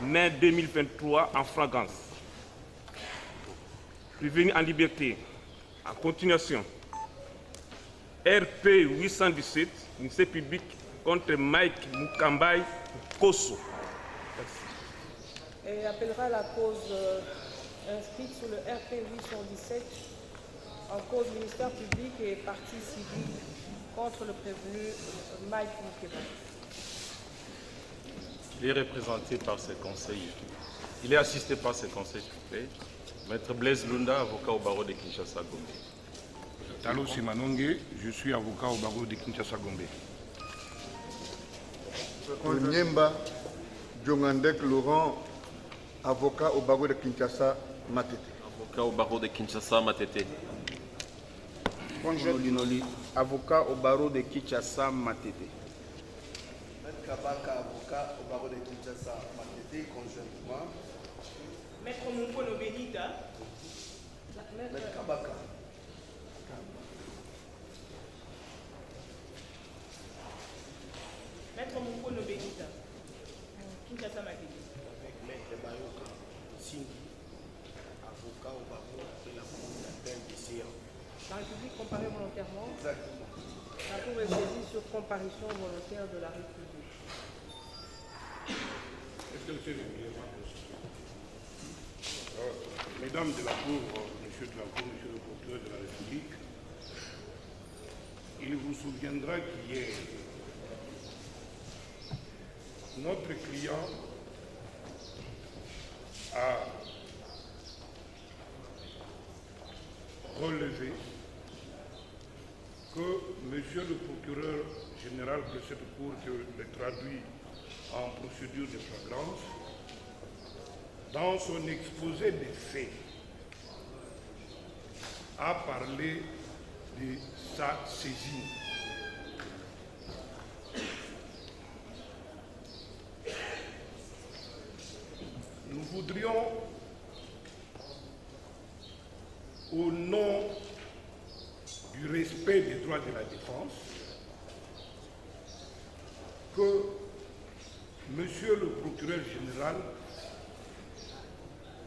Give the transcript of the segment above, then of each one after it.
mai 2023 en flagrance. Prévenu en liberté. En continuation, RP 817, ministère public contre Mike Mukambay Kosso. Et appellera la cause inscrite sur le RP 817 en cause ministère public et partie civile contre le prévenu Mike Mukambay. Il est représenté par ses conseils. Il est assisté par ses conseils, s'il vous plaît. Maître Blaise Lunda, avocat au barreau de Kinshasa-Gombe. Talo Simanonge, je suis avocat au barreau de Kinshasa-Gombe. Onyemba Djongandek Laurent, avocat au barreau de Kinshasa-Matete. Avocat au barreau de Kinshasa-Matete. Conjet Linoli, avocat au barreau de Kinshasa-Matete. Maître Kabaka, avocat au barreau de Kinshasa-Matete, conjointement. Maître Moukono Benita. Maître Kabaka. Maître Moukono Benita. Kinshasa Matete. Avec Maître Bayoka Sindi, avocat au barreau de la Cour d'appel des séances. La République comparée volontairement. Exactement. La Cour est saisie sur comparution volontaire de la République. Mesdames de la Cour, Monsieur de la Cour, Monsieur le procureur de la République, il vous souviendra qu'hier, notre client a relevé que Monsieur le procureur général de cette Cour, que le traduit en procédure de flagrance, dans son exposé des faits, a parlé de sa saisine. Nous voudrions, au nom du respect des droits de la défense, que Monsieur le procureur général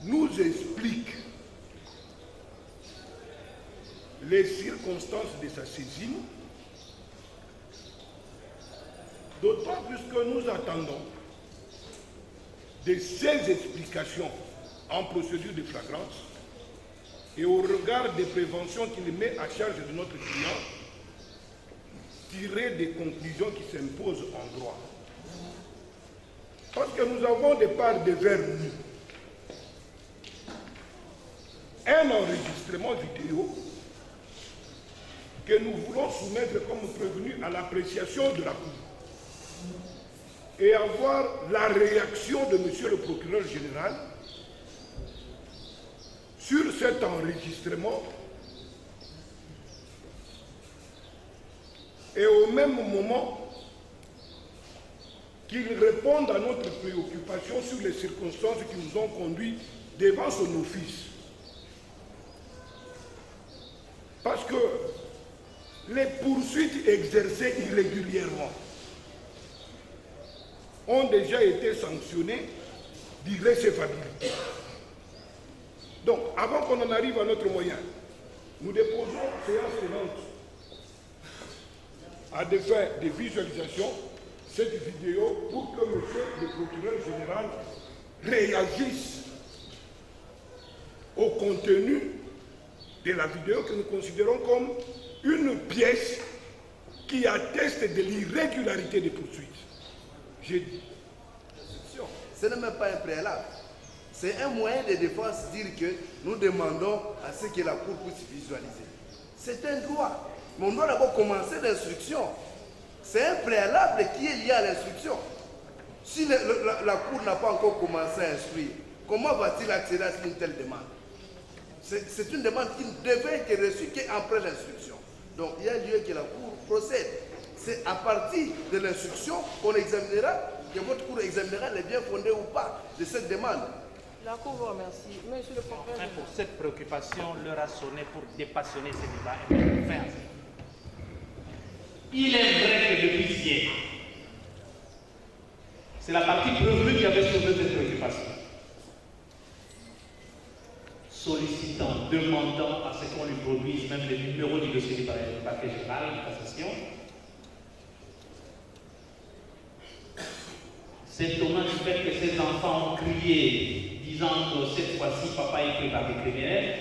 nous explique les circonstances de sa saisine, d'autant plus que nous attendons de ces explications en procédure de flagrance et au regard des préventions qu'il met à charge de notre client, tirer des conclusions qui s'imposent en droit. Parce que nous avons des parts devers nous. Un enregistrement vidéo que nous voulons soumettre comme prévenu à l'appréciation de la Cour et avoir la réaction de Monsieur le procureur général sur cet enregistrement et au même moment qu'il réponde à notre préoccupation sur les circonstances qui nous ont conduits devant son office. Parce que les poursuites exercées irrégulièrement ont déjà été sanctionnées d'irrécevabilité. Donc, avant qu'on en arrive à notre moyen, nous déposons séance tenante à des fins de visualisation cette vidéo pour que monsieur le procureur général réagisse au contenu de la vidéo que nous considérons comme une pièce qui atteste de l'irrégularité des poursuites. J'ai dit. Ce n'est même pas un préalable. C'est un moyen de défense dire que nous demandons à ce que la Cour puisse visualiser. C'est un droit. Mais on doit d'abord commencer l'instruction. C'est un préalable qui est lié à l'instruction. Si la Cour n'a pas encore commencé à instruire, comment va-t-il accéder à une telle demande? C'est une demande qui ne devait être reçue qu'après l'instruction. Donc il y a lieu que la Cour procède. C'est à partir de l'instruction qu'on examinera, que votre Cour examinera les biens fondés ou pas de cette demande. La Cour vous remercie. Monsieur le procureur. Enfin, pour cette préoccupation, l'heure a sonné pour dépassionner ce débat et mettre fin à ça. Il est vrai que le huissier C'est la partie prévenue qui avait soulevé cette préoccupation. Sollicitant, demandant à ce qu'on lui produise même le numéro du dossier du parquet général de cassation. S'étonnant du fait que ces enfants ont crié, disant que cette fois-ci, papa est pris par des criminels,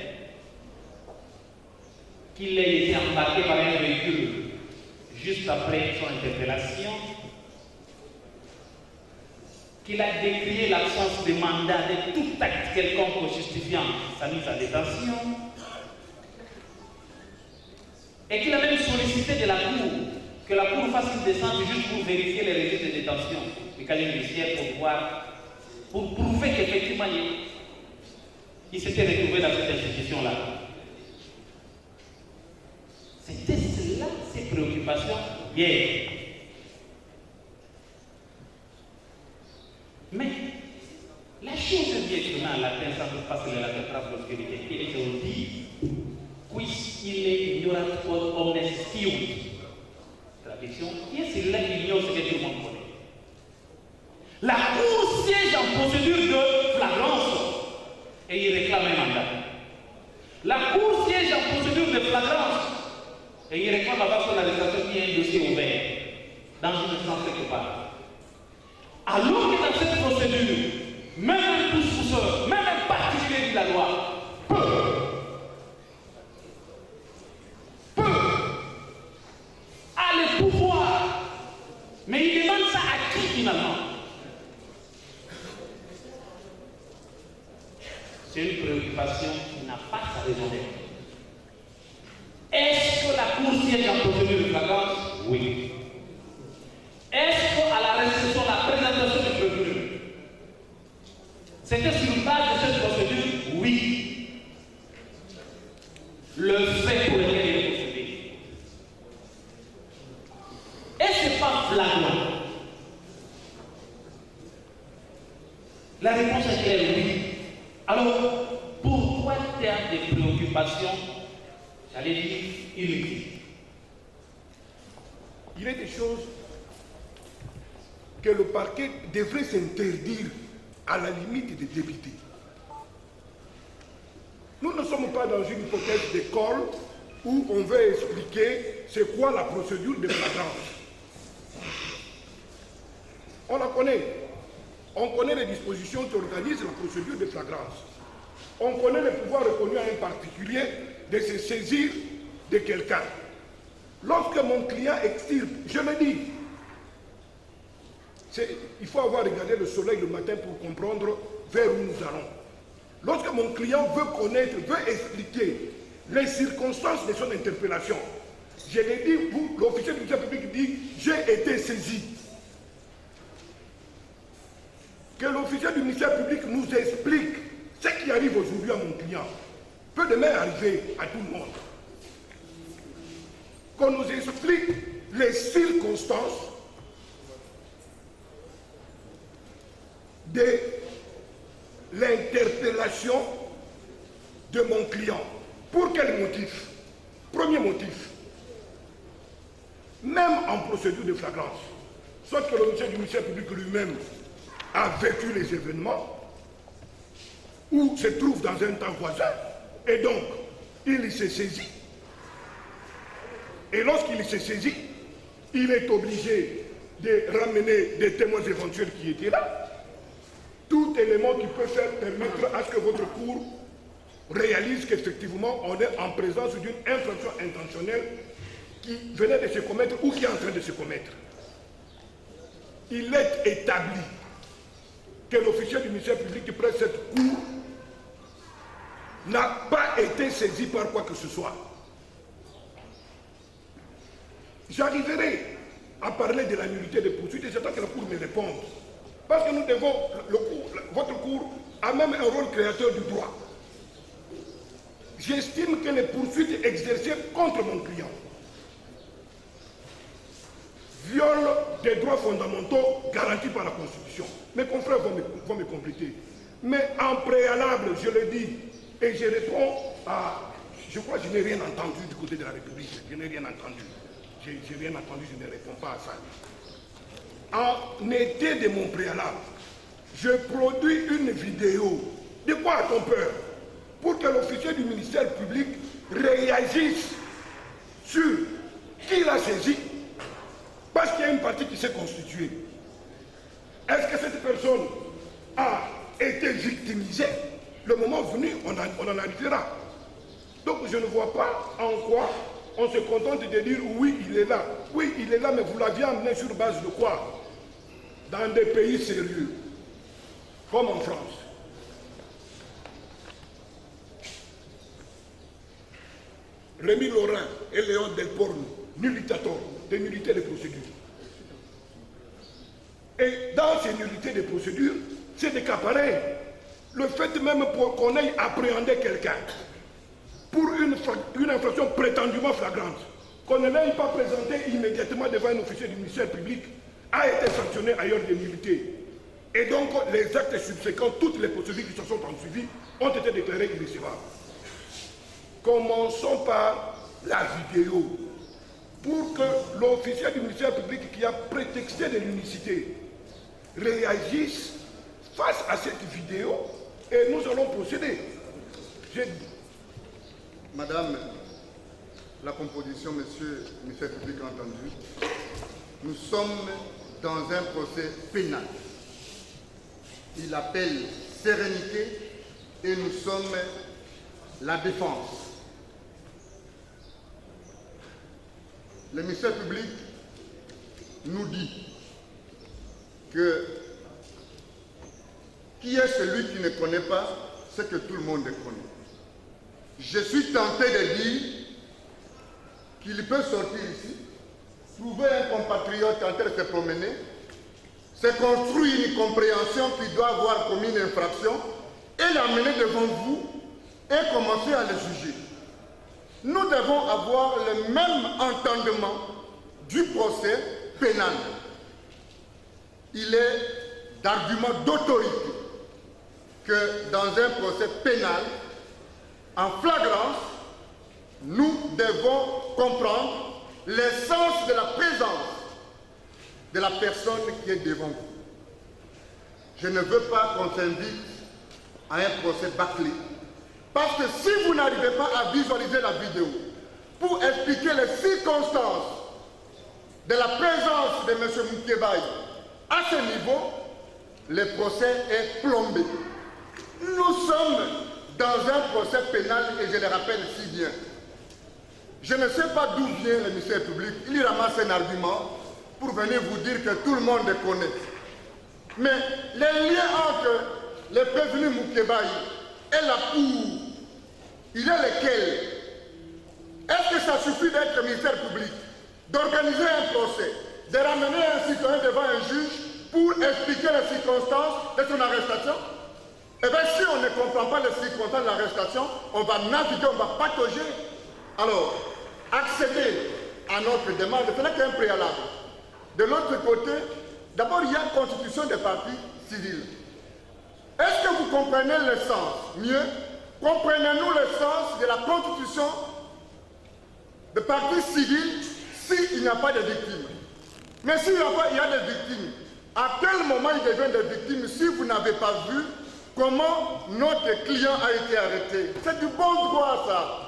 qu'il ait été embarqué par un véhicule juste après son interpellation, qu'il a décrié l'absence de mandat de tout acte quelconque justifiant sa mise en détention, et qu'il a même sollicité de la Cour que la Cour fasse une descente juste pour vérifier les registres de détention du casier judiciaire pour prouver qu'effectivement il s'était retrouvé dans cette institution-là. C'était cela, ses préoccupations hier. Mais la chose qui est étonnante, la sans pas que la trace d'obscurité, qui est aujourd'hui, puisqu'il est ignorateur omnes fiunt. Traduction, qui est celui-là qui ignore ce que tout le monde connaît. La Cour siège en procédure de flagrance et il réclame un mandat. La Cour siège en procédure de flagrance et il réclame avoir son arrestation qui est un dossier ouvert dans une instance quelque part. Alors que dans cette procédure, même un pousseur, même un particulier de la loi a le pouvoir, mais il demande ça à qui finalement? C'est une préoccupation qui n'a pas sa raison d'être. Est-ce que la Cour siège en procédure de flagrance? Oui. Est-ce qu'à la réception, la présentation du prévenu, c'était sur base de cette procédure? Oui. Le fait pour lequel il est procédé. Et ce n'est pas flagrant. La réponse est claire, oui. Alors, pourquoi faire des préoccupations, j'allais dire, inutiles? Il y a des choses que le parquet devrait s'interdire à la limite des députés. Nous ne sommes pas dans une hypothèse d'école où on veut expliquer c'est quoi la procédure de flagrance. On la connaît. On connaît les dispositions qui organisent la procédure de flagrance. On connaît le pouvoir reconnu à un particulier de se saisir de quelqu'un. Lorsque mon client extirpe, je me dis, il faut avoir regardé le soleil le matin pour comprendre vers où nous allons. Lorsque mon client veut connaître, veut expliquer les circonstances de son interpellation, je l'ai dit, l'officier du ministère public dit, j'ai été saisi. Que l'officier du ministère public nous explique ce qui arrive aujourd'hui à mon client peut demain arriver à tout le monde. Qu'on nous explique les circonstances de l'interpellation de mon client. Pour quel motif? Premier motif, même en procédure de flagrance, soit que l'officier du ministère public lui-même a vécu les événements ou se trouve dans un temps voisin et donc il s'est saisi. Et lorsqu'il s'est saisi, il est obligé de ramener des témoins éventuels qui étaient là. Tout élément qui peut permettre à ce que votre cour réalise qu'effectivement on est en présence d'une infraction intentionnelle qui venait de se commettre ou qui est en train de se commettre. Il est établi que l'officier du ministère public qui prête cette cour n'a pas été saisi par quoi que ce soit. J'arriverai à parler de la nullité des poursuites et j'attends que la cour me réponde. Parce que nous devons, votre cour a même un rôle créateur du droit. J'estime que les poursuites exercées contre mon client violent des droits fondamentaux garantis par la Constitution. Mes confrères vont me compléter. Mais en préalable, je le dis, et je réponds à... Je crois que je n'ai rien entendu du côté de la République. Je n'ai rien entendu. Je n'ai rien entendu, je ne réponds pas à ça. en été de mon préalable, je produis une vidéo. De quoi a-t-on peur? Pour que l'officier du ministère public réagisse sur qui l'a saisi, parce qu'il y a une partie qui s'est constituée. Est-ce que cette personne a été victimisée? Le moment venu, on en arrivera. Donc je ne vois pas en quoi on se contente de dire oui, il est là. Oui, il est là, mais vous l'aviez amené sur base de quoi? Dans des pays sérieux, comme en France. Rémi Laurent et Léon Delporno, nullitator, des nullités de procédure. Et dans ces nullités de procédure, c'est des cas pareils. Le fait même qu'on ait appréhendé quelqu'un pour une infraction prétendument flagrante, qu'on ne l'ait pas présenté immédiatement devant un officier du ministère public, a été sanctionné ailleurs des nullités. Et donc, les actes subséquents, toutes les procédures qui se sont ensuivies, ont été déclarées irrécevables. Commençons par la vidéo. Pour que l'officier du ministère public qui a prétexté de l'unicité réagisse face à cette vidéo et nous allons procéder. Madame, la composition, monsieur le ministère public a entendu. Nous sommes dans un procès pénal. Il appelle sérénité et nous sommes la défense. Le ministère public nous dit que qui est celui qui ne connaît pas ce que tout le monde connaît. Je suis tenté de dire qu'il peut sortir ici, trouver un compatriote en train de se promener, se construire une compréhension qu'il doit avoir commis une infraction et l'amener devant vous et commencer à le juger. Nous devons avoir le même entendement du procès pénal. Il est d'argument d'autorité que dans un procès pénal, en flagrance, nous devons comprendre l'essence de la présence de la personne qui est devant vous. Je ne veux pas qu'on s'invite à un procès bâclé. Parce que si vous n'arrivez pas à visualiser la vidéo pour expliquer les circonstances de la présence de M. Moukébaye à ce niveau, le procès est plombé. Nous sommes dans un procès pénal et je le rappelle si bien. Je ne sais pas d'où vient le ministère public. Il ramasse un argument pour venir vous dire que tout le monde connaît. Mais les liens entre le prévenu Moukébaye et la cour, il est lequel? Est-ce que ça suffit d'être ministère public, d'organiser un procès, de ramener un citoyen devant un juge pour expliquer les circonstances de son arrestation? Eh bien, si on ne comprend pas les circonstances de l'arrestation, on va naviguer, on va patauger. Alors, accéder à notre demande, ce n'est qu'un préalable. De l'autre côté, d'abord, il y a une constitution des partis civils. Est-ce que vous comprenez le sens? Mieux, comprenez-nous le sens de la constitution des partis civils s'il n'y a pas de victimes? Mais s'il y a des victimes, à quel moment ils deviennent des victimes si vous n'avez pas vu comment notre client a été arrêté? C'est du bon droit, ça.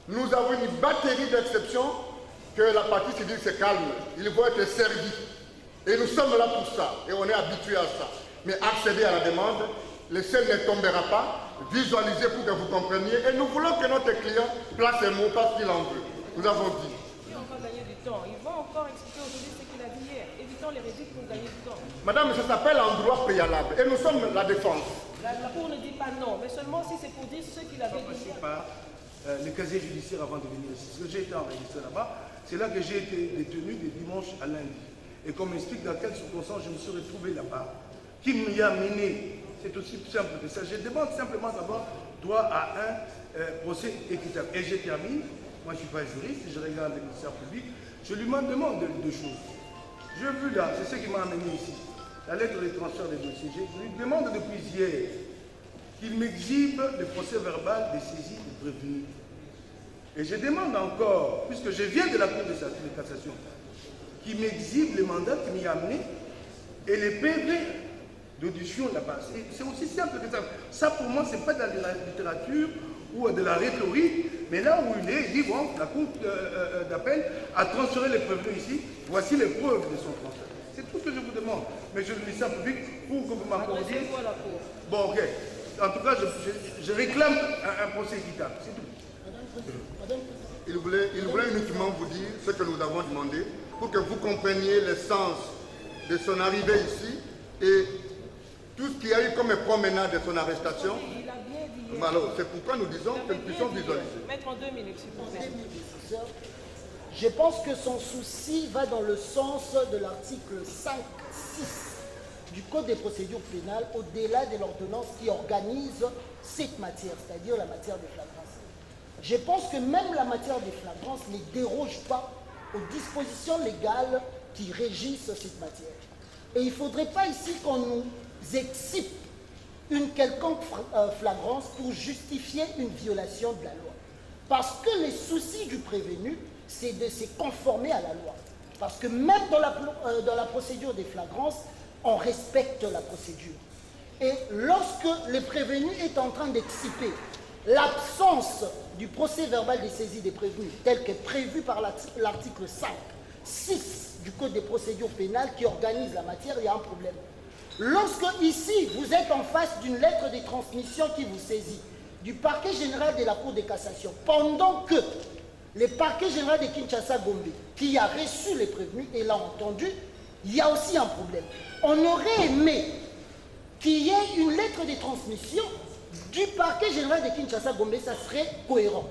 Nous avons une batterie d'exceptions que la partie civile se calme. Ils vont être servis. Et nous sommes là pour ça. Et on est habitués à ça. Mais accéder à la demande, le ciel ne tombera pas. Visualisez pour que vous compreniez. Et nous voulons que notre client place un mot parce qu'il en veut. Nous avons dit. Si on va gagner du temps, ils vont encore expliquer aujourd'hui ce qu'il a dit hier. Évitons les réduits pour gagner du temps. Madame, ça s'appelle un droit préalable. Et nous sommes la défense. La Cour ne dit pas non, mais seulement si c'est pour dire ce qu'il avait dit hier. Le casier judiciaire avant de venir ici. Parce que j'ai été enregistré là-bas, c'est là que j'ai été détenu de dimanche à lundi. Et qu'on m'explique dans quelles circonstances je me suis retrouvé là-bas. Qui m'y a mené? C'est aussi simple que ça. Je demande simplement d'avoir droit à un procès équitable. Et je termine. Moi, je ne suis pas juriste, je regarde le ministère public. Je lui demande deux choses. J'ai vu là, c'est ce qui m'a amené ici, la lettre de transfert des dossiers. Je lui demande depuis hier qu'il m'exhibe le procès verbal des saisies du prévenu. Et je demande encore, puisque je viens de la Cour de cassation, qu'il m'exhibe le mandat qui m'y a amené Et les PV d'audition là-bas, c'est aussi simple que ça. Ça, pour moi, ce n'est pas dans la littérature ou de la rhétorique, mais là où il est, il dit, bon, la Cour d'appel a transféré les prévenus ici, voici les preuves de son transfert. C'est tout ce que je vous demande, monsieur le ministère public, pour que vous m'accordiez. Adressez-vous à la Cour. Bon, ok. En tout cas, je réclame un procès équitable, c'est tout. Il voulait uniquement vous dire ce que nous avons demandé pour que vous compreniez le sens de son arrivée ici et tout ce qu'il y a eu comme promenade de son arrestation. Il a bien dit. Alors, c'est pourquoi nous disons que nous puissions visualiser. Mettre en 2 minutes, s'il vous plaît. Je pense que son souci va dans le sens de l'article 5.6 du Code des procédures pénales, au-delà de l'ordonnance qui organise cette matière, c'est-à-dire la matière des flagrances. Je pense que même la matière des flagrances ne déroge pas aux dispositions légales qui régissent cette matière. Et il ne faudrait pas ici qu'on nous excipe une quelconque flagrance pour justifier une violation de la loi. Parce que les soucis du prévenu, c'est de se conformer à la loi. Parce que même dans la procédure des flagrances, on respecte la procédure. Et lorsque le prévenu est en train d'exciper l'absence du procès verbal des saisies des prévenus, tel que prévu par l'article 5.6 du Code des procédures pénales qui organise la matière, il y a un problème. Lorsque ici, vous êtes en face d'une lettre de transmission qui vous saisit du parquet général de la Cour de cassation, pendant que le parquet général de Kinshasa-Gombe, qui a reçu les prévenus et l'a entendu, il y a aussi un problème. On aurait aimé qu'il y ait une lettre de transmission du parquet général de Kinshasa-Gombe, ça serait cohérent.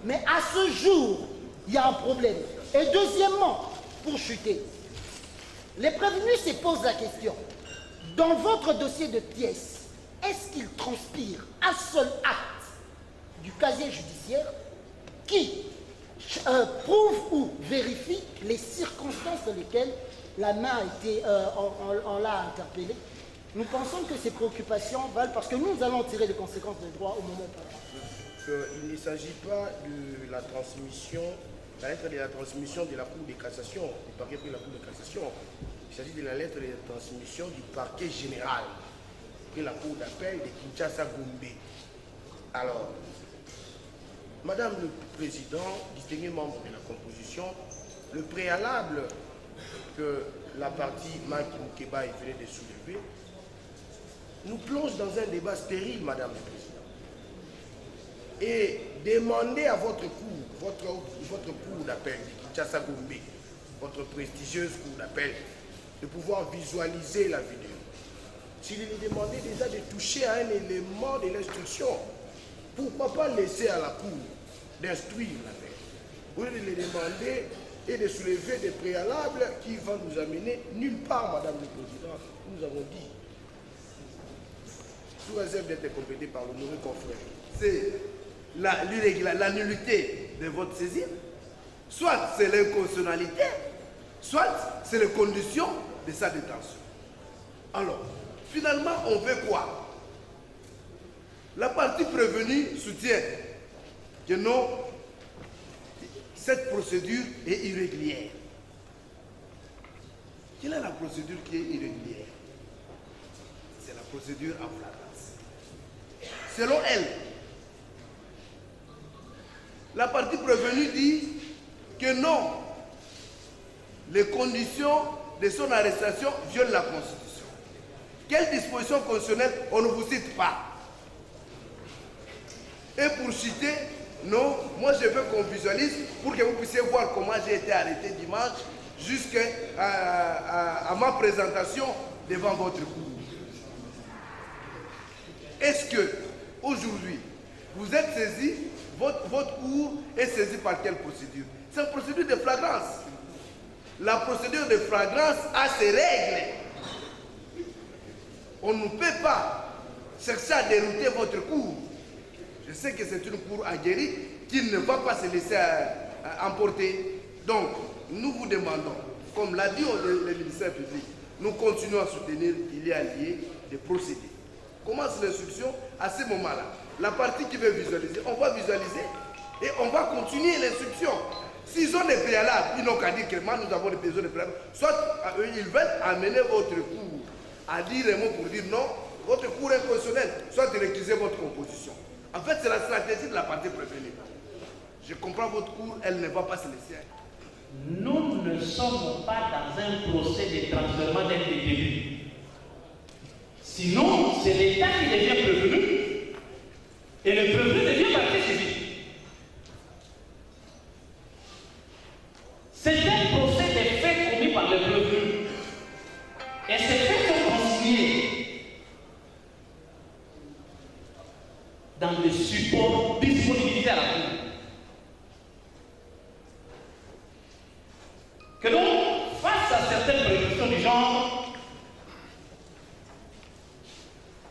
Mais à ce jour, il y a un problème. Et deuxièmement, pour chuter, les prévenus se posent la question, dans votre dossier de pièces, est-ce qu'il transpire un seul acte du casier judiciaire qui prouve ou vérifie les circonstances dans lesquelles la main a été, on l'a interpellé? Nous pensons que ces préoccupations valent parce que nous allons tirer les conséquences des droits au moment opportun. Il ne s'agit pas de la transmission, la lettre de la transmission de la Cour de cassation, du parquet de la Cour de cassation. Il s'agit de la lettre de la transmission du parquet général de la Cour d'appel de Kinshasa-Gombe. Alors, Madame le Président, distingué membre de la composition, le préalable que la partie Maki Moukeba venait de soulever nous plonge dans un débat stérile, Madame le Président. Et demander à votre cour, votre cour d'appel de Kinshasa-Gombe, votre prestigieuse cour d'appel, de pouvoir visualiser la vidéo. S'il lui demandait déjà de toucher à un élément de l'instruction, pourquoi pas laisser à la cour d'instruire l'affaire? Au lieu de le demander et de soulever des préalables qui vont nous amener nulle part, Madame le Président, nous avons dit. Sous réserve d'être complété par l'honoré confrère. C'est la nullité de votre saisine, soit c'est l'inconstitutionnalité, soit c'est les conditions de sa détention. Alors, finalement, on veut quoi? La partie prévenue soutient que non, cette procédure est irrégulière. Quelle est la procédure qui est irrégulière? C'est la procédure en flagrance. Selon elle, la partie prévenue dit que non, les conditions de son arrestation violent la Constitution. Quelle disposition constitutionnelle? On ne vous cite pas. Et pour citer, non, moi je veux qu'on visualise pour que vous puissiez voir comment j'ai été arrêté dimanche jusqu'à ma présentation devant votre cour. Est-ce que aujourd'hui vous êtes saisi, votre cour est saisie par quelle procédure? C'est une procédure de flagrance. La procédure de flagrance a ses règles. On ne peut pas chercher à dérouter votre cour. Je sais que c'est une cour aguerrie qui ne va pas se laisser emporter. Donc, nous vous demandons, comme l'a dit le ministère public, nous continuons à soutenir qu'il y a lieu de procéder. Commence l'instruction à ce moment-là. La partie qui veut visualiser, on va visualiser et on va continuer l'instruction. S'ils ont des préalables, ils n'ont qu'à dire que moi nous avons des besoins de préalables. Soit ils veulent amener votre cours à dire un mot pour dire non, votre cours est constitutionnel, soit récuser votre composition. En fait, c'est la stratégie de la partie prévenue. Je comprends votre cours, elle ne va pas se laisser. Nous ne sommes pas dans un procès de transfèrement d'un détenu. Sinon, c'est l'État qui devient prévenu et le prévenu devient partie civile. C'est un procès des faits commis par le prévenu. Et ces faits sont consignés dans le support disponibilisé à la Cour. Que donc, face à certaines prédictions du genre,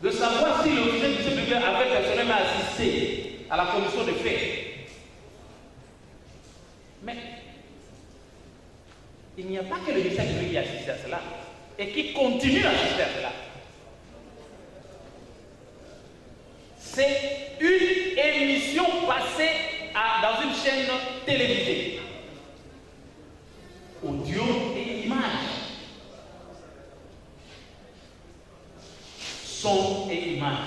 de savoir si l'officier du CPB avait personnellement assisté à la commission des faits. Mais il n'y a pas que le ministère public qui assiste à cela et qui continue à assister à cela. C'est une émission passée dans une chaîne télévisée. Audio et images. Son et images.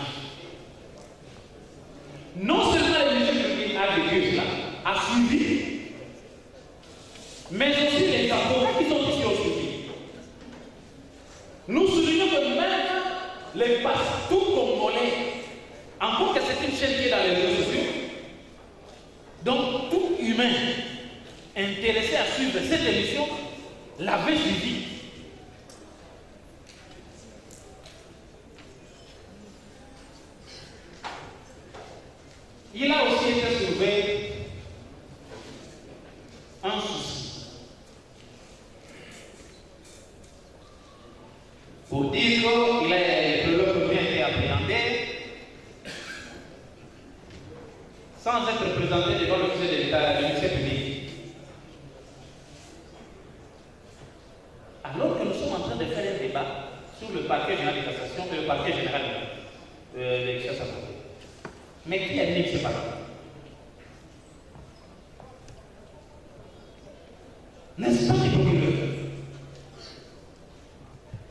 Non seulement le ministère public a vécu cela, a suivi, mais aussi les avocats qui sont ici au suivi. Nous soulignons que même les pasteurs congolais, encore que c'est une chaîne qui est dans les réseaux sociaux, donc tout humain intéressé à suivre cette émission l'avait suivi. Il a aussi été trouvé un souci. Pour dire qu'il a le problème été appréhendé sans être présenté devant l'officier de l'État, le ministère public. Alors que nous sommes en train de faire un débat sur le parquet général de cassation et le parquet général de Kinshasa. Mais qui anime ces parquets? N'est-ce pas les procureurs?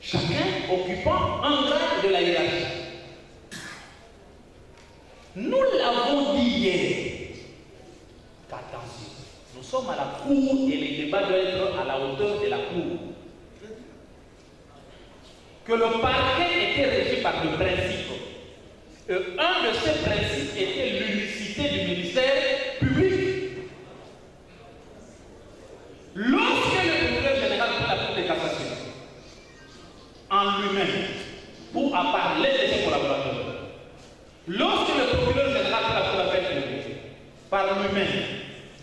Chacun occupant un grade de la hiérarchie. Nous l'avons dit hier. Qu'attention, nous sommes à la cour et les débats doivent être à la hauteur de la cour. Que le parquet était régi par le principe. Un de ces principes était l'unicité du ministère public. Lorsque le procureur général de la Cour de cassation, en lui-même, ou à parler de ses collaborateurs, lorsque le procureur général de la Cour d'appel publique, par lui-même,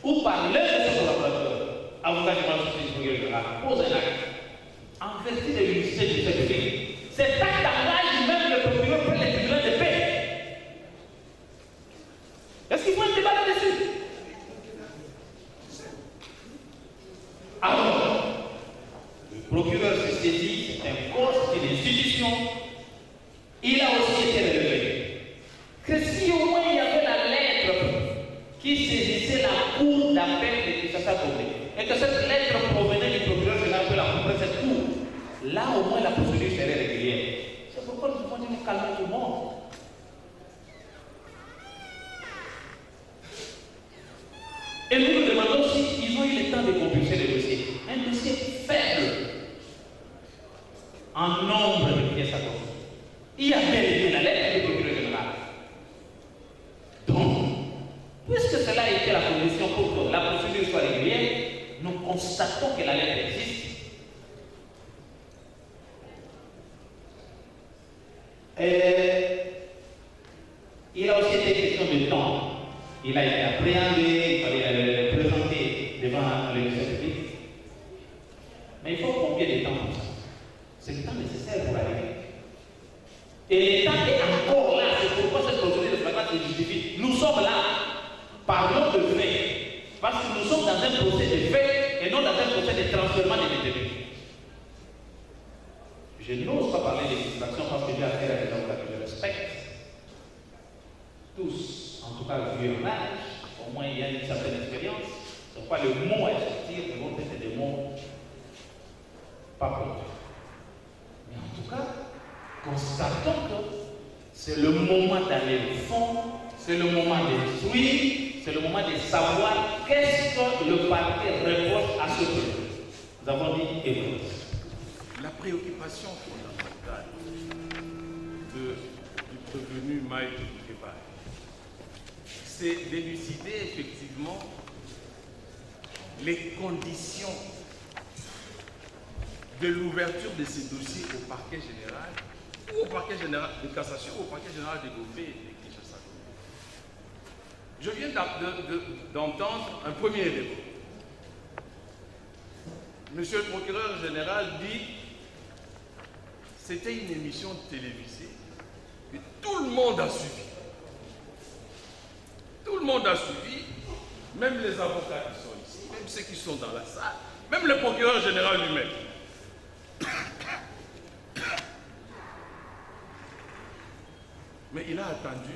ou par l'un de ses collaborateurs, avocat général du procureur général, pose un acte, en vertu de l'unicité du ministère public, cet acte engage même le procureur pour les tribunaux de paix. Est-ce qu'il faut un débat là-dessus? Alors, le procureur se saisit, c'est un corps, c'est une institution. Il a aussi été relevé que si au moins il y avait la lettre qui saisissait la cour d'appel de Kinshasa et que cette lettre provenait du procureur général de la Cour de cette cour, là au moins la procédure serait régulière. C'est pourquoi nous devons nous calmer tout le monde. Et nous nous demandons s'ils ont eu le temps de compulser le dossier. Un dossier faible en nombre de pièces à compter. Il y a bel et bien la lettre du procureur général. Donc, puisque cela a été la condition pour que la procédure soit régulière, nous constatons que la lettre existe. Il a aussi été question de temps. Il a été appréhendé, il fallait le présenter devant le ministère public. Mais il faut combien de temps pour ça? C'est le temps nécessaire pour arriver. Et l'État est encore là, c'est pourquoi cette procédure de flagrance se justifie. Nous sommes là, parlons de faits, parce que nous sommes dans un procès de faits et non dans un procès de transfèrement des détenus. Je n'ose pas parler des distractions parce que j'ai affaire à des avocats que je respecte. Tous, en tout cas le vieux en âge, au moins il y a une certaine expérience. C'est pourquoi le mot à sortir, le mot peut-être des mots pas bons. Mais en tout cas, constatons que c'est le moment d'aller au fond, c'est le moment d'instruire, c'est le moment de savoir qu'est-ce que le parquet reproche à ce prévenu. Nous avons dit écoute. La préoccupation fondamentale du prévenu Mike Mukeba, c'est d'élucider effectivement les conditions de l'ouverture de ces dossiers au parquet général, ou au parquet général de cassation, ou au parquet général de Gombe et de Kinshasa. Je viens d'entendre un premier élément. Monsieur le procureur général dit c'était une émission télévisée que tout le monde a suivi. Tout le monde a suivi, même les avocats qui sont ici, même ceux qui sont dans la salle, même le procureur général lui-même. Mais il a attendu,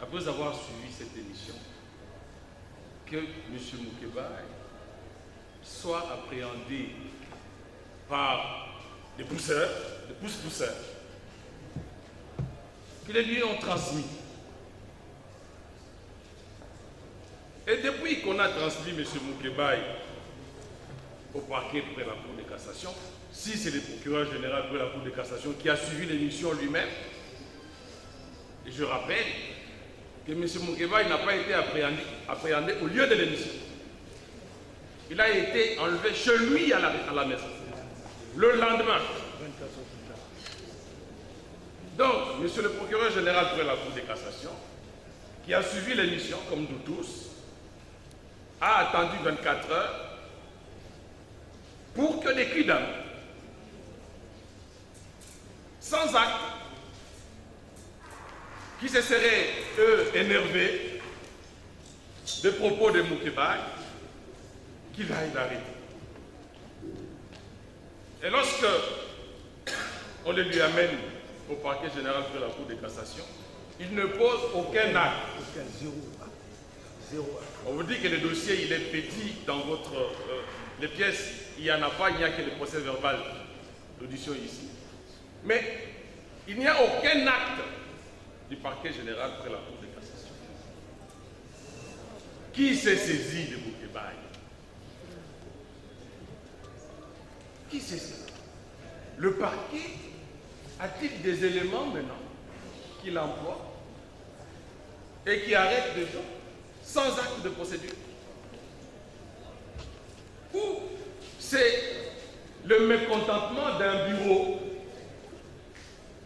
après avoir suivi cette émission, que M. Mukeba soit appréhendé par des pousseurs, des pousse-pousseurs, qui les lui ont transmis. Et depuis qu'on a transmis M. Mukeba au parquet près la Cour de cassation, si c'est le procureur général près la Cour de cassation qui a suivi l'émission lui-même, et je rappelle que M. Mukeba n'a pas été appréhendé au lieu de l'émission. Il a été enlevé chez lui à la maison, le lendemain. Donc, monsieur le procureur général près la Cour de cassation, qui a suivi l'émission, comme nous tous, a attendu 24 heures pour que des cris d'âme, sans acte, qui se seraient, eux, énervés des propos de Mukeba, qu'il aille l'arrêter. Et lorsque on le lui amène au parquet général de la Cour de cassation, il ne pose aucun acte. On vous dit que le dossier il est petit dans votre... les pièces, il n'y en a pas, il n'y a que le procès verbal d'audition ici. Mais il n'y a aucun acte du parquet général près la Cour de cassation. Qui s'est saisi de Mukeba? Qui c'est ça? Le parquet a-t-il des éléments maintenant qu'il emploie et qui arrête des gens sans acte de procédure? Ou c'est le mécontentement d'un bureau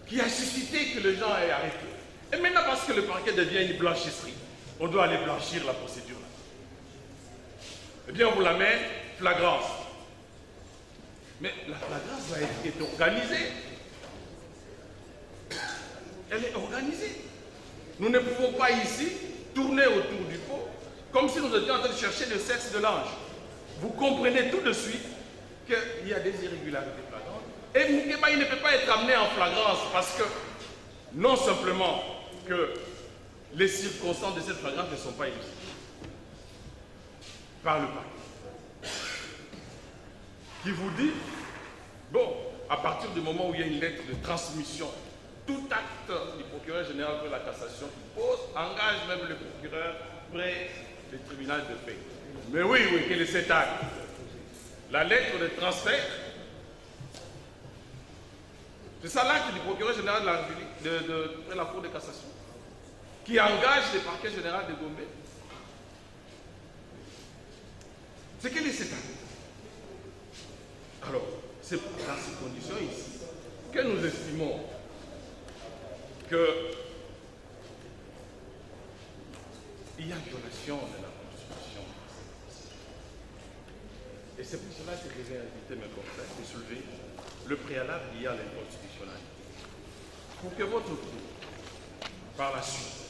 qui a suscité que les gens aient arrêté? Et maintenant, parce que le parquet devient une blanchisserie, on doit aller blanchir la procédure. Eh bien, on vous l'amène flagrance. Mais la flagrance va être organisée. Elle est organisée. Nous ne pouvons pas ici tourner autour du pot comme si nous étions en train de chercher le sexe de l'ange. Vous comprenez tout de suite qu'il y a des irrégularités flagrantes. Et Mukeba, il ne peut pas être amené en flagrance parce que non simplement que les circonstances de cette flagrance ne sont pas illustrées par le parquet, qui vous dit, bon, à partir du moment où il y a une lettre de transmission, tout acte du procureur général de la cassation qui pose, engage même le procureur près du tribunal de paix. Mais oui, quel est cet acte? La lettre de transfert, c'est ça l'acte du procureur général de la République, près la Cour de cassation, qui engage le parquet général de Gombe. C'est quel est cet acte? Alors, c'est dans ces conditions ici que nous estimons qu'il y a violation de la Constitution. Et c'est pour cela que je vais inviter mes confrères de soulever le préalable lié à l'inconstitutionnalité. Pour que votre cour, par la suite,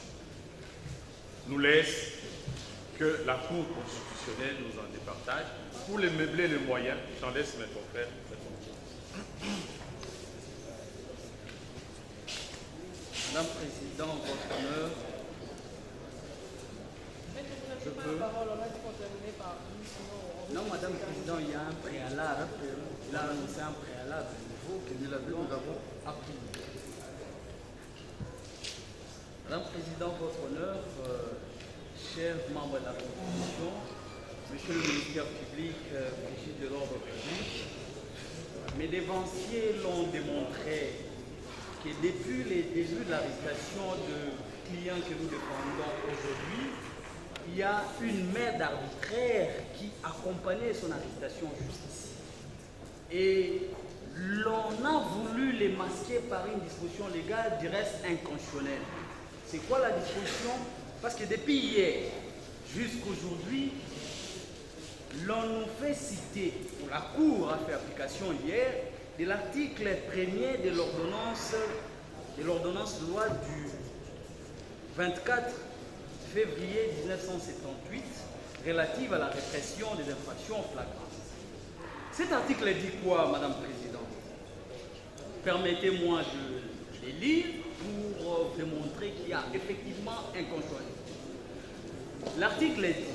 nous laisse que la Cour constitutionnelle nous en départage. Pour les meubler les moyens, j'en laisse mes confrères. Madame la Présidente, votre honneur, je peux... Non, Madame la Présidente, il y a un préalable. Il a annoncé un préalable. nouveau que nous avons appris. Madame la Présidente, votre honneur, chers membres de la Constitution, Monsieur le ministère public, Brigitte de l'ordre public, mes dévanciers l'ont démontré que depuis les débuts de l'arrestation de clients que nous défendons aujourd'hui, il y a une main d'arbitraire qui accompagnait son arrestation jusqu'ici. Et l'on a voulu les masquer par une disposition légale du reste inconstitutionnelle. C'est quoi la disposition? Parce que depuis hier jusqu'aujourd'hui, l'on nous fait citer, ou la Cour a fait application hier, de l'article 1er de l'ordonnance loi du 24 février 1978 relative à la répression des infractions flagrantes. Cet article dit quoi, Madame la Présidente? Permettez-moi de les lire pour démontrer qu'il y a effectivement inconstitutionnalité. L'article dit: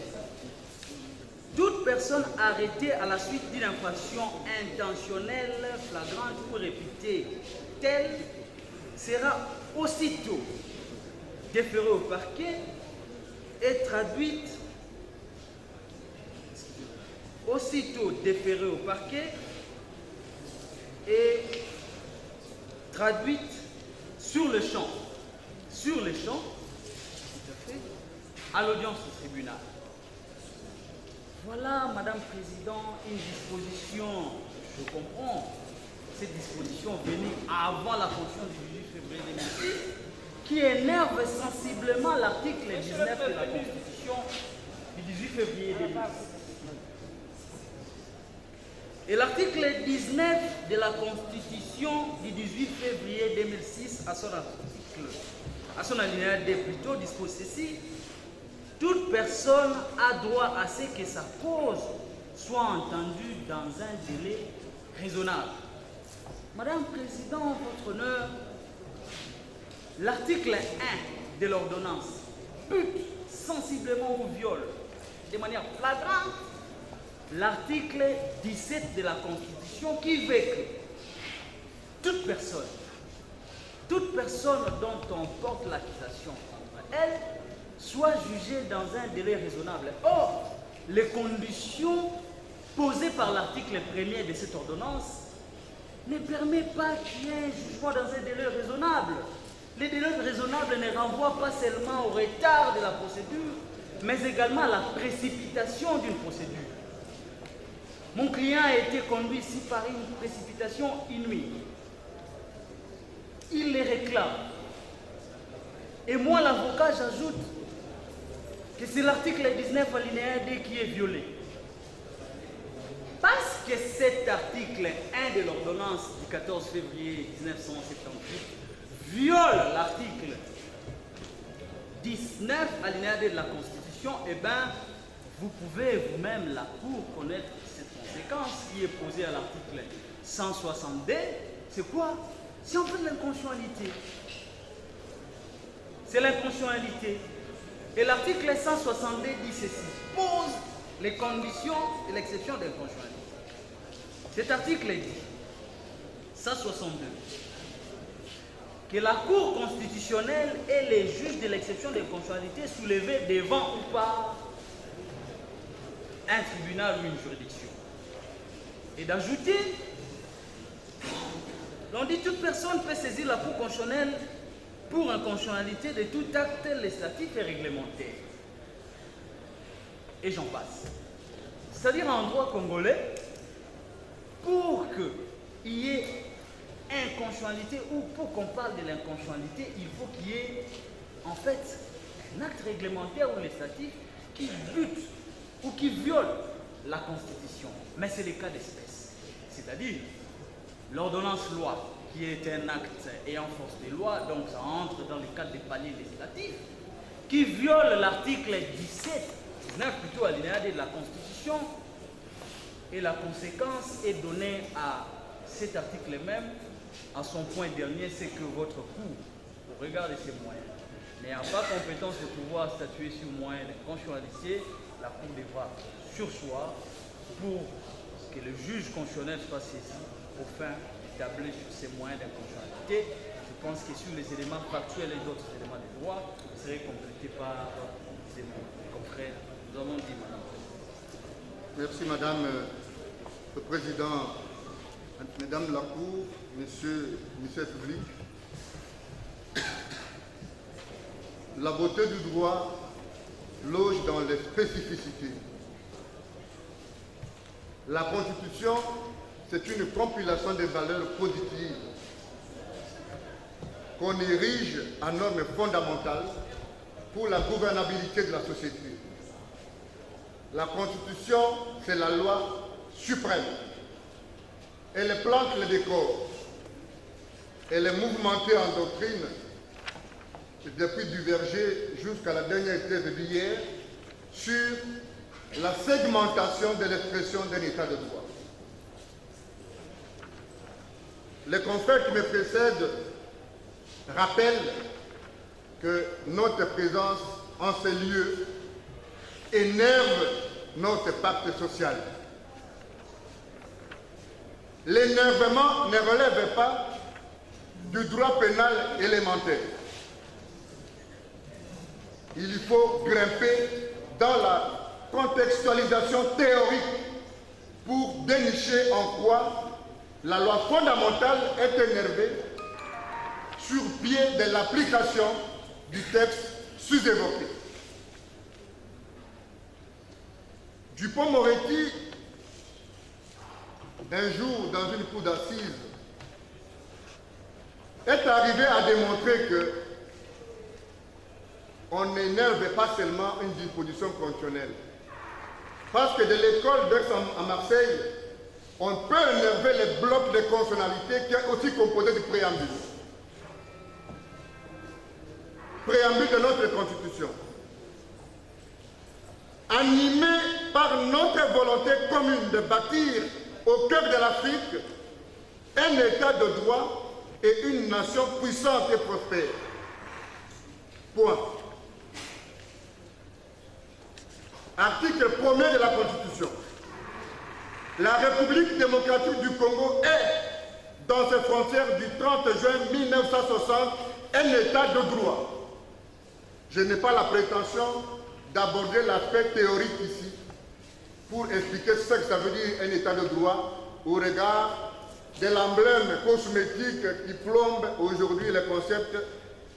toute personne arrêtée à la suite d'une infraction intentionnelle, flagrante ou réputée telle sera aussitôt déférée au parquet et traduite sur le champ, à l'audience du tribunal. Voilà, Madame la Présidente, une disposition, je comprends, cette disposition venue avant la Constitution du 18 février 2006, qui énerve sensiblement l'article 19 de la Constitution du 18 février 2006. Et l'article 19 de la Constitution du 18 février 2006, à son alinéa D plutôt, dispose ceci: toute personne a droit à ce que sa cause soit entendue dans un délai raisonnable. Madame la Présidente, votre honneur, l'article 1 de l'ordonnance bute sensiblement ou viole de manière flagrante l'article 17 de la Constitution qui veut que toute personne dont on porte l'accusation contre elle soit jugée dans un délai raisonnable. Or, les conditions posées par l'article 1er de cette ordonnance ne permettent pas qu'il y ait un jugement dans un délai raisonnable. Les délais raisonnables ne renvoient pas seulement au retard de la procédure, mais également à la précipitation d'une procédure. Mon client a été conduit ici par une précipitation inouïe. Il les réclame. Et moi, l'avocat, j'ajoute que c'est l'article 19 alinéa D qui est violé. Parce que cet article 1 de l'ordonnance du 14 février 1978 viole l'article 19 alinéa D de la Constitution, eh bien, vous pouvez vous-même, la Cour, connaître cette conséquence qui est posée à l'article 160D. C'est quoi? C'est en fait l'inconstitutionnalité. C'est l'inconstitutionnalité. Et l'article 160D dit ceci, pose les conditions de l'exception d'inconstitutionnalité. Cet article dit, 162, que la Cour constitutionnelle et les juges de l'exception d'inconstitutionnalité soulevés devant ou par un tribunal ou une juridiction. Et d'ajouter, l'on dit toute personne peut saisir la Cour constitutionnelle pour inconstitutionnalité de tout acte législatif et réglementaire. Et j'en passe. C'est-à-dire en droit congolais, pour qu'il y ait inconstitutionnalité ou pour qu'on parle de l'inconstitutionnalité, il faut qu'il y ait en fait un acte réglementaire ou législatif qui bute ou qui viole la Constitution. Mais c'est le cas d'espèce. C'est-à-dire l'ordonnance loi qui est un acte ayant force de loi, donc ça entre dans le cadre des paliers législatifs, qui viole l'article 19 plutôt alinéa D de la Constitution, et la conséquence est donnée à cet article même, à son point dernier, c'est que votre Cour, au regard de ses moyens, n'ayant pas compétence de pouvoir statuer sur moyen de constitutionnalité, la Cour devra surseoir pour que le juge constitutionnel soit saisi aux fins tablé sur ces moyens d'inconstitutionnalité. Je pense que sur les éléments factuels et d'autres éléments de droit, vous serez complété par mes confrères. Nous avons dit, madame. Merci, madame le président, mesdames de la Cour, messieurs le ministère public. La beauté du droit loge dans les spécificités. La Constitution, c'est une compilation des valeurs positives qu'on érige en normes fondamentales pour la gouvernabilité de la société. La Constitution, c'est la loi suprême. Elle plante le décor. Elle est mouvementée en doctrine depuis Duverger jusqu'à la dernière thèse d'hier sur la segmentation de l'expression d'un état de droit. Les confrères qui me précèdent rappellent que notre présence en ces lieux énerve notre pacte social. L'énervement ne relève pas du droit pénal élémentaire. Il faut grimper dans la contextualisation théorique pour dénicher en quoi la loi fondamentale est énervée sur pied de l'application du texte sous-évoqué. Dupond-Moretti, un jour dans une cour d'assises, est arrivé à démontrer que on n'énerve pas seulement une disposition constitutionnelle. Parce que de l'école d'Aix à Marseille, on peut énerver les blocs de constitutionnalité qui est aussi composé du préambule. Préambule de notre Constitution. Animé par notre volonté commune de bâtir au cœur de l'Afrique un état de droit et une nation puissante et prospère. Point. Article 1er de la Constitution. La République démocratique du Congo est, dans ses frontières du 30 juin 1960, un état de droit. Je n'ai pas la prétention d'aborder l'aspect théorique ici pour expliquer ce que ça veut dire un état de droit au regard de l'emblème cosmétique qui plombe aujourd'hui les concepts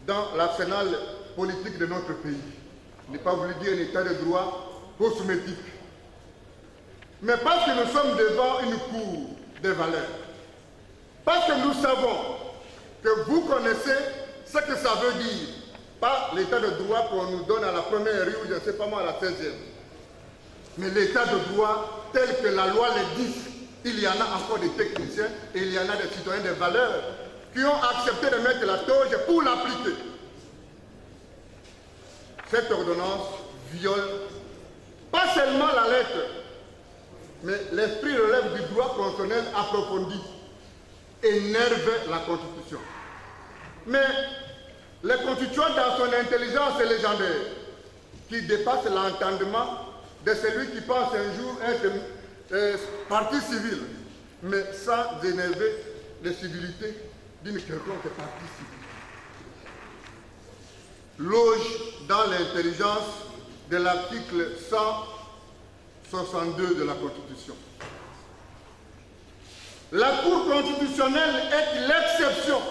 dans l'arsenal politique de notre pays. Je n'ai pas voulu dire un état de droit cosmétique. Mais parce que nous sommes devant une cour des valeurs, parce que nous savons que vous connaissez ce que ça veut dire, pas l'état de droit qu'on nous donne à la première rue ou je ne sais pas moi à la 16e, mais l'état de droit tel que la loi le dit. Il y en a encore des techniciens et il y en a des citoyens de valeur qui ont accepté de mettre la toge pour l'appliquer. Cette ordonnance viole pas seulement la lettre, mais l'esprit relève du droit constitutionnel approfondi, énerve la Constitution. Mais le Constitution, dans son intelligence légendaire, qui dépasse l'entendement de celui qui pense un jour être partie civile, mais sans énerver les civilités d'une quelconque partie civile, loge dans l'intelligence de l'article 162 de la Constitution. La Cour constitutionnelle est l'exception,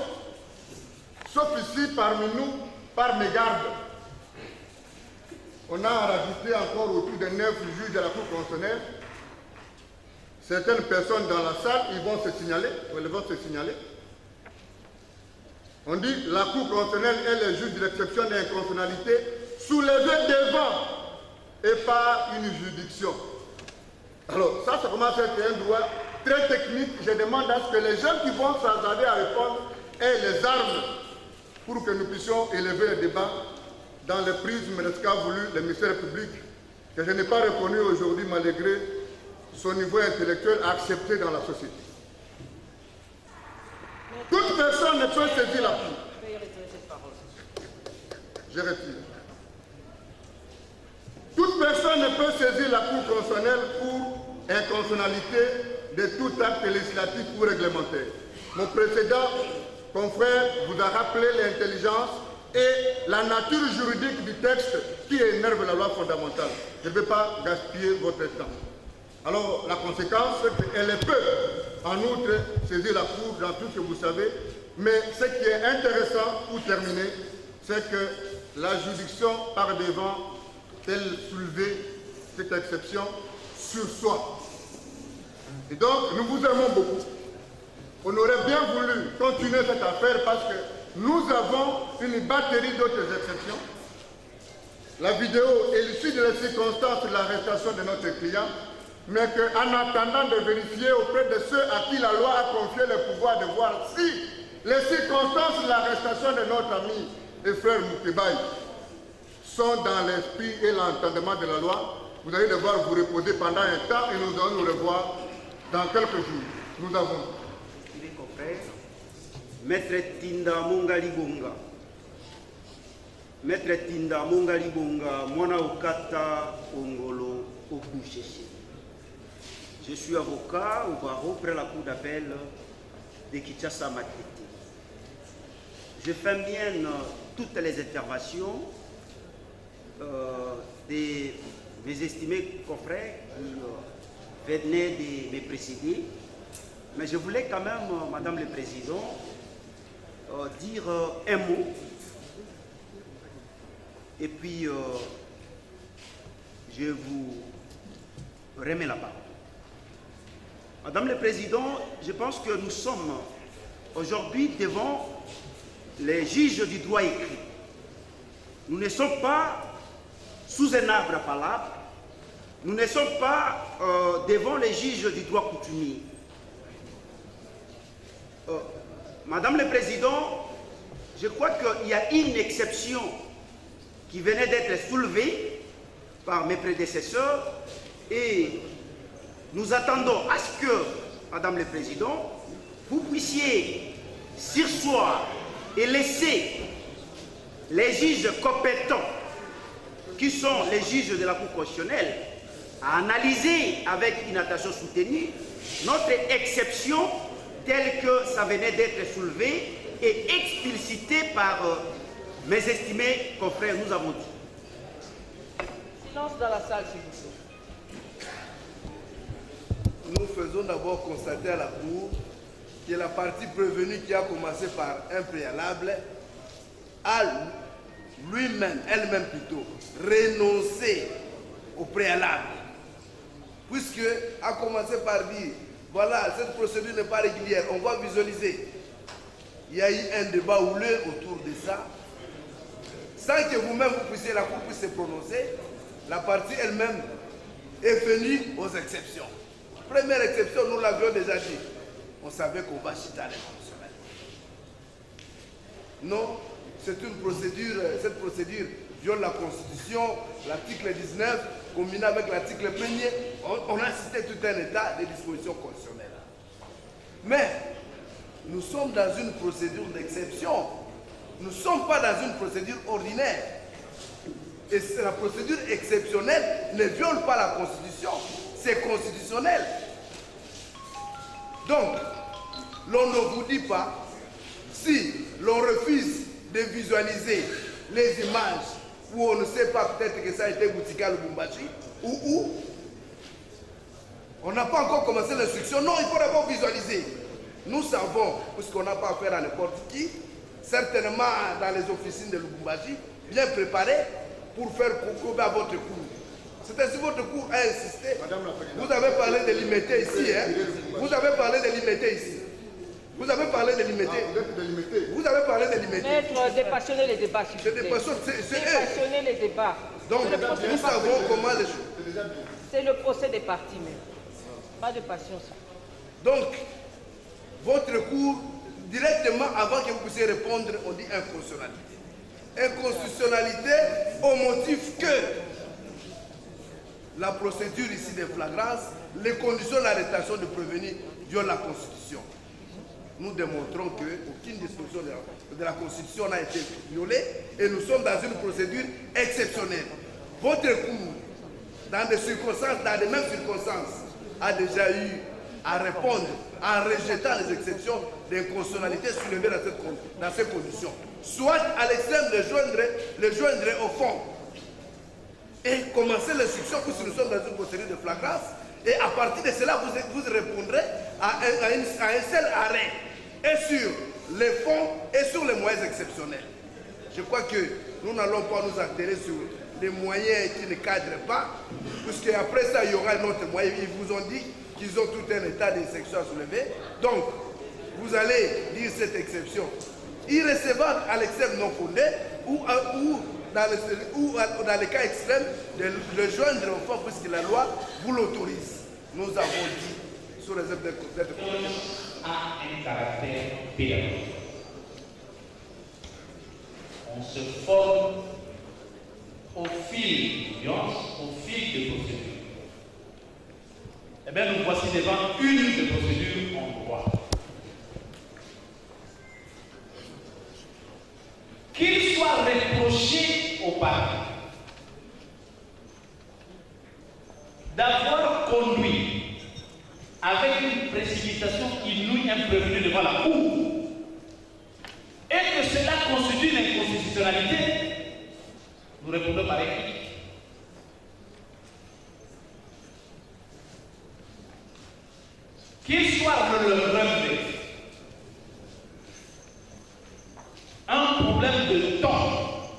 sauf ici parmi nous, par mégarde. On a rajouté encore autour de 9 juges de la Cour constitutionnelle. Certaines personnes dans la salle, ils vont se signaler. On dit la Cour constitutionnelle est le juge de l'exception d'inconstitutionnalité soulevé devant et par une juridiction. Alors, ça commence à être un droit très technique. Je demande à ce que les gens qui vont s'attarder à répondre aient les armes pour que nous puissions élever le débat dans le prisme de ce qu'a voulu le ministère public, que je n'ai pas reconnu aujourd'hui malgré son niveau intellectuel accepté dans la société. Toute personne ne peut saisir la Cour. Je retire. Toute personne ne peut saisir la Cour constitutionnelle pour inconstitutionnalité de tout acte législatif ou réglementaire. Mon précédent confrère vous a rappelé l'intelligence et la nature juridique du texte qui énerve la loi fondamentale. Je ne vais pas gaspiller votre temps. Alors, la conséquence, c'est qu'elle peut, en outre, saisir la Cour dans tout ce que vous savez. Mais ce qui est intéressant, pour terminer, c'est que la juridiction par devant, telle soulever cette exception sur soi. Et donc, nous vous aimons beaucoup. On aurait bien voulu continuer cette affaire parce que nous avons une batterie d'autres exceptions. La vidéo élucide les circonstances de l'arrestation de notre client, mais qu'en attendant de vérifier auprès de ceux à qui la loi a confié le pouvoir de voir si les circonstances de l'arrestation de notre ami et frère Moukebaï sont dans l'esprit et l'entendement de la loi, vous allez devoir vous reposer pendant un temps et nous allons nous revoir dans quelques jours. Nous avons. Maître Tinda Mongali Bonga. Maître Tinda Mongali Bonga, Mwana Okata Ongolo Okucheche. Je suis avocat au barreau près la cour d'appel de Kinshasa Matete. Je fais mienne toutes les interventions de mes estimés confrères qui venaient de me précéder. Mais je voulais quand même, Madame le Président, dire un mot. Et puis, je vous remets la parole. Madame le Président, je pense que nous sommes aujourd'hui devant les juges du droit écrit. Nous ne sommes pas sous un arbre à palabre. Nous ne sommes pas devant les juges du droit coutumier. Madame le Président, je crois qu'il y a une exception qui venait d'être soulevée par mes prédécesseurs et nous attendons à ce que, Madame le Président, vous puissiez surseoir et laisser les juges compétents, qui sont les juges de la Cour constitutionnelle, à analyser avec une attention soutenue notre exception telle que ça venait d'être soulevé et explicité par mes estimés confrères, nous avons dit. Silence dans la salle, s'il vous plaît. Nous faisons d'abord constater à la Cour que la partie prévenue qui a commencé par un préalable a lui-même, elle-même plutôt, renoncé au préalable. Puisque a commencé par dire, voilà, cette procédure n'est pas régulière, on va visualiser. Il y a eu un débat houleux autour de ça. Sans que vous-même, vous puissiez, la Cour puisse se prononcer, la partie elle-même est venue aux exceptions. Première exception, nous l'avions déjà dit. On savait qu'on va chiter à l'inconstitutionnel. Non, c'est une procédure, cette procédure viole la Constitution, l'article 19, combiné avec l'article 1er, on a cité tout un état de dispositions constitutionnelles. Mais, nous sommes dans une procédure d'exception. Nous ne sommes pas dans une procédure ordinaire. Et la procédure exceptionnelle ne viole pas la Constitution. C'est constitutionnel. Donc, l'on ne vous dit pas, si l'on refuse de visualiser les images où on ne sait pas peut-être que ça a été Boutika Lubumbashi, ou où, on n'a pas encore commencé l'instruction. Non, il faut d'abord visualiser. Nous savons, puisqu'on n'a pas affaire à n'importe qui, certainement dans les officines de Lubumbashi, bien préparés pour faire coucou à votre cours. C'est ainsi votre cours a insisté. Vous avez parlé de limiter ici, hein? Vous avez parlé de limiter ici. Vous avez parlé de limiter. Vous avez parlé de limiter. Maître, dépassionner les débats, s'il vous plaît. Dépassionner les débats. Donc, nous savons comment les choses. C'est le procès des partis, même. Pas de passion, ça. Donc, votre cours, directement avant que vous puissiez répondre, on dit inconstitutionnalité. Inconstitutionnalité au motif que la procédure ici de flagrance, les conditions d'arrestation de prévenir violent la Constitution. Nous démontrons qu'aucune disposition de la Constitution n'a été violée et nous sommes dans une procédure exceptionnelle. Votre cours, dans des circonstances, dans les mêmes circonstances, a déjà eu à répondre en rejetant les exceptions d'inconstitutionnalité soulevées dans ces conditions. Soit à l'extrême le joindre au fond et commencer l'instruction puisque nous sommes dans une procédure de flagrance. Et à partir de cela, vous répondrez à un seul arrêt, et sur les fonds et sur les moyens exceptionnels. Je crois que nous n'allons pas nous atteler sur les moyens qui ne cadrent pas, puisque après ça, il y aura un autre moyen. Ils vous ont dit qu'ils ont tout un état d'exception à soulever. Donc, vous allez dire cette exception irrécevable à l'extrême non fondé ou dans les cas extrêmes de le joindre au fond puisque la loi vous l'autorise. Nous avons dit sous réserve d'être a un caractère pédagogique. On se forme au fil d'audience, au fil de procédures. Eh bien, nous voici devant une des procédures en droit. Qu'il soit reproché au parquet d'avoir conduit avec une précipitation inouïe un prévenu devant la cour et que cela constitue une inconstitutionnalité, nous répondons par équipe. Qu'il soit relevé un problème de temps,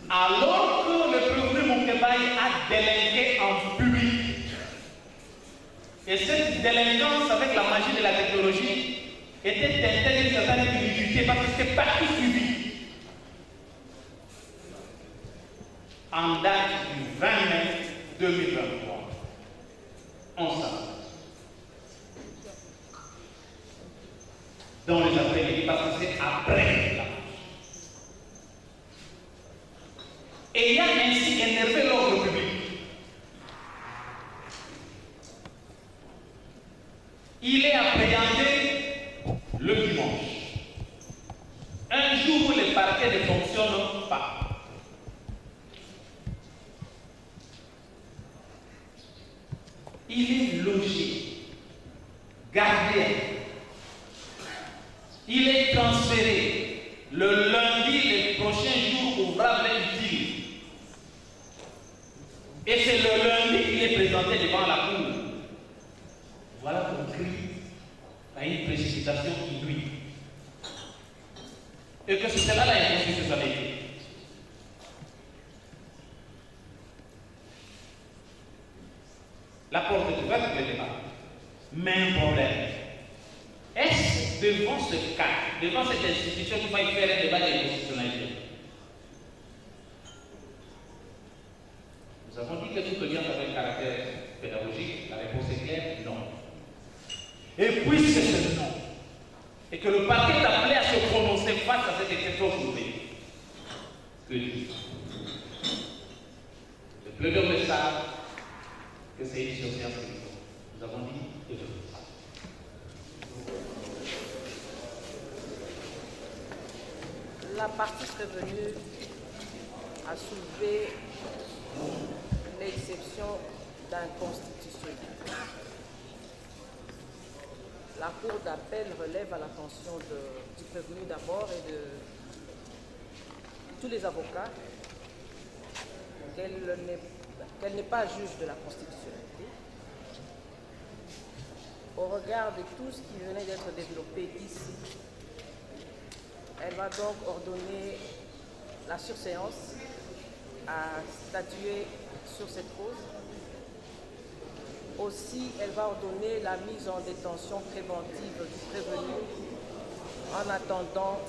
alors que le prévenu Moukebaye a délinqué en public. Et cette délinquance avec la magie de la technologie était teintée d'une certaine ubiquité parce que c'était partout suivi. En date du 20 mai 2023, on s'en dans les après-midi, parce que c'est après la marche. Ayant ainsi énervé l'ordre public, il est appréhendé le dimanche, un jour où les parquets ne fonctionnent pas. Il est logé, gardé. Il est transféré le lundi, les prochains jours ouvrables et utiles. Et c'est le lundi qu'il est présenté devant la cour. Voilà qu'on crie à une précipitation inouïe. Et que c'est cela la inconstitutionnalité. La porte est ouverte pour le débat. Mais un problème. Est-ce devant ce cas, devant cette institution, qu'il faut faire un débat d'inconstitutionnalité? Nous avons dit que toute audience avait un caractère pédagogique. La réponse est claire, non. Et puisque c'est non, et que le parquet est appelé à se prononcer face à cette exception soulevée, que dire? Le plaidoyer me savent que c'est une surséance que nous avons dit et je La partie prévenue a soulevé l'exception d'inconstitutionnalité. La Cour d'appel relève à l'attention du prévenu d'abord et de tous les avocats qu'elle n'est pas juge de la constitutionnalité. Au regard de tout ce qui venait d'être développé ici, elle va donc ordonner la surséance à statuer sur cette cause. Aussi, elle va ordonner la mise en détention préventive du prévenu en attendant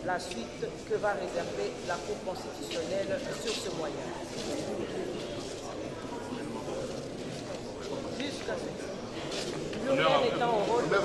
la suite que va réserver la Cour constitutionnelle sur ce moyen. Jusqu'à ce que l'URN étant au rôle de